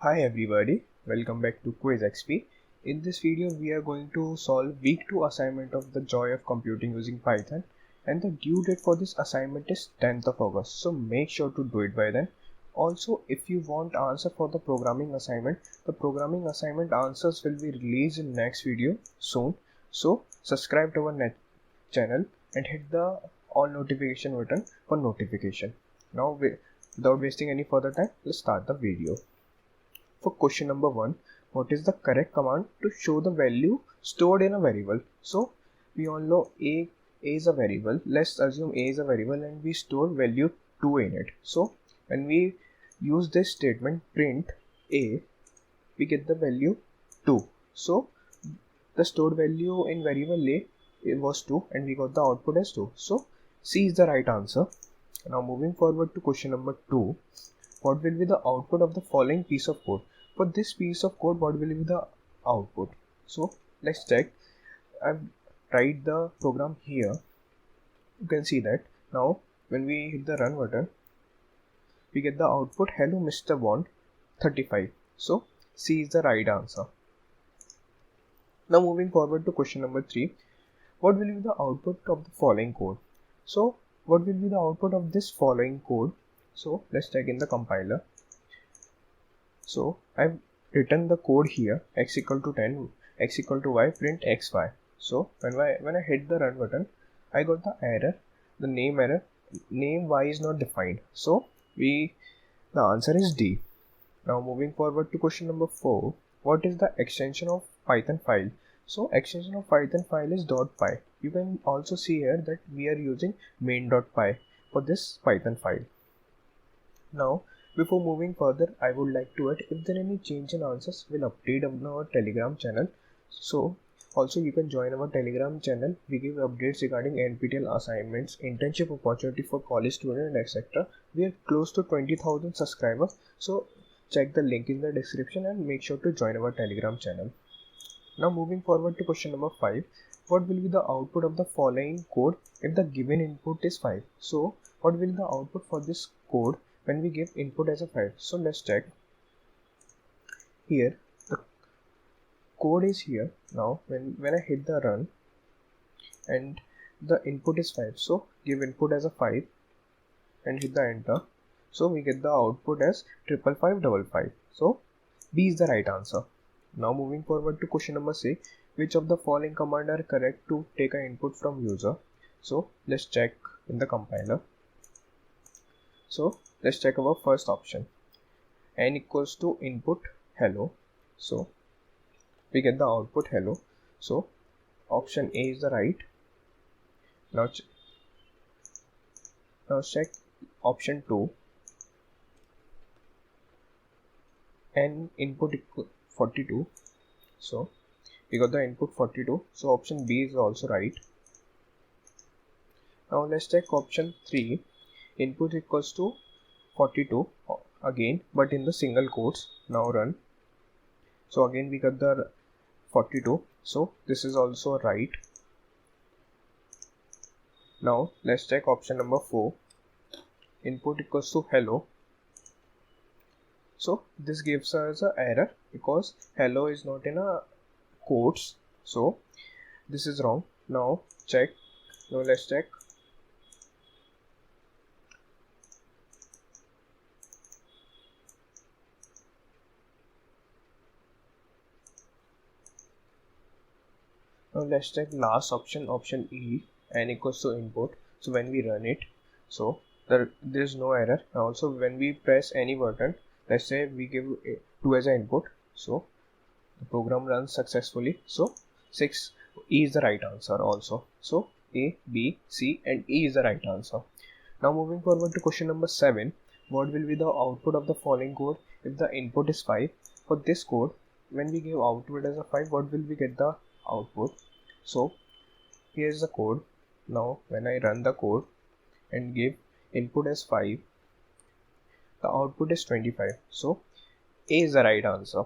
Hi everybody, welcome back to Quizxp. In this video we are going to solve week 2 assignment of the joy of computing using Python, and the due date for this assignment is 10th of August, so make sure to do it by then. Also, if you want answer for the programming assignment, the programming assignment answers will be released in next video soon, so subscribe to our channel and hit the all notification button for notification. Now without wasting any further time, let's start the video. For question number 1, what is the correct command to show the value stored in a variable? So we all know a is a variable. Let's assume a is a variable and we store value 2 in it. So when we use this statement print a, we get the value 2. So the stored value in variable a it was 2 and we got the output as 2. So C is the right answer. Now moving forward to question number 2. What will be the output of the following piece of code? For this piece of code, what will be the output? So let's check. I've tried the program here. You can see that now when we hit the run button, we get the output hello Mr. Bond 35. So C is the right answer. Now moving forward to question number 3. What will be the output of the following code? So what will be the output of this following code? So let's check in the compiler. So I've written the code here, x equal to 10, x equal to y, print xy. So when I hit the run button, I got the error, the name error, name y is not defined. So the answer is D. Now moving forward to question number 4, what is the extension of Python file? So extension of Python file is .py. You can also see here that we are using main.py for this Python file. Now, before moving further, I would like to add if there are any change in answers, we'll update on our Telegram channel. So, also you can join our Telegram channel. We give updates regarding Nptel assignments, internship opportunity for college students, etc. We are close to 20,000 subscribers. So, check the link in the description and make sure to join our Telegram channel. Now, moving forward to question number 5. What will be the output of the following code if the given input is 5? So, what will be the output for this code when we give input as a 5? So let's check. Here the code is here. Now when I hit the run and the input is 5, so give input as a 5 and hit the enter, so we get the output as 55555. So B is the right answer. Now moving forward to question number 6. Which of the following command are correct to take an input from user? So let's check in the compiler. So let's check our first option, n equals to input hello. So we get the output hello. So option A is the right. Now check option 2, n input equal 42. So we got the input 42. So option B is also right. Now let's check option 3, input equals to 42 again, but in the single quotes. Now run. So again we got the 42. So this is also right. Now let's check option number 4, input equals to hello. So this gives us an error because hello is not in a quotes. So this is wrong. Now check. Now let's check. Now let's check last option, option E, n equals to input. So when we run it, so there is no error. Also when we press any button, let's say we give 2 as an input, so the program runs successfully. So 6, E is the right answer also. So A, B, C and E is the right answer. Now moving forward to question number 7. What will be the output of the following code if the input is 5? For this code, when we give output as a 5, what will we get the output? So here's the code. Now when I run the code and give input as 5, the output is 25. So A is the right answer.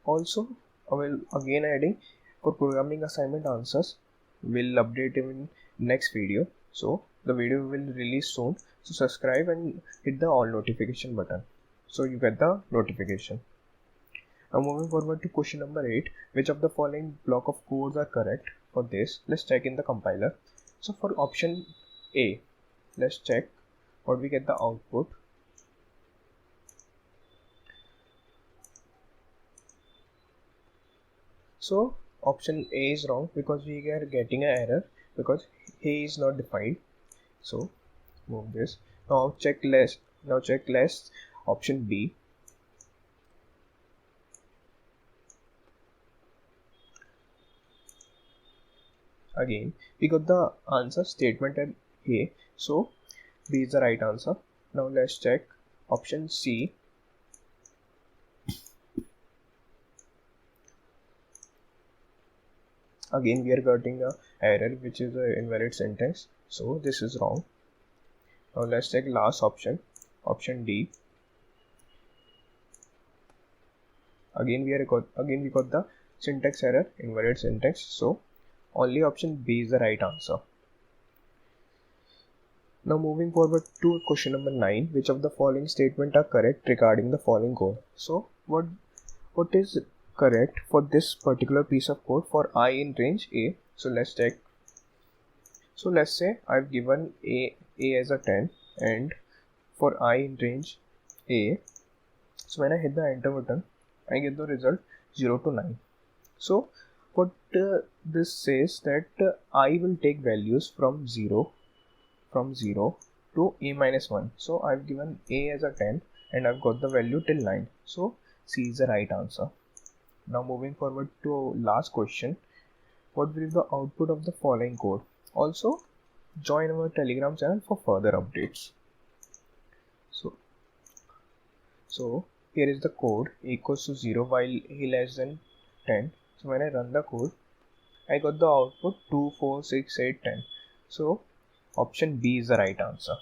Also I will again adding for programming assignment answers, we'll update in next video. So the video will release soon, so subscribe and hit the all notification button. so you get the notification. Now moving forward to question number 8, which of the following block of codes are correct? For this, let's check in the compiler. So for option A, let's check what we get the output. So option A is wrong because we are getting an error because A is not defined. So move this. Now check less option B. Again we got the answer statement at A, so B is the right answer. Now let's check option C. Again we are getting a error which is an invalid syntax, so this is wrong. Now let's check last option D. Again we got the syntax error, invalid syntax, so only option B is the right answer. Now moving forward to question number 9, which of the following statement are correct regarding the following code? So what is correct for this particular piece of code for I in range A? So let's check. So let's say I've given A as a 10 and for I in range A, so when I hit the enter button I get the result 0 to 9. So what this says that I will take values from 0 to A minus 1. So I've given A as a 10 and I've got the value till 9. So C is the right answer. Now moving forward to last question, what will be the output of the following code? Also join our Telegram channel for further updates. So here is the code equals to 0 while A less than 10. So when I run the code, I got the output 2, 4, 6, 8, 10. So option B is the right answer.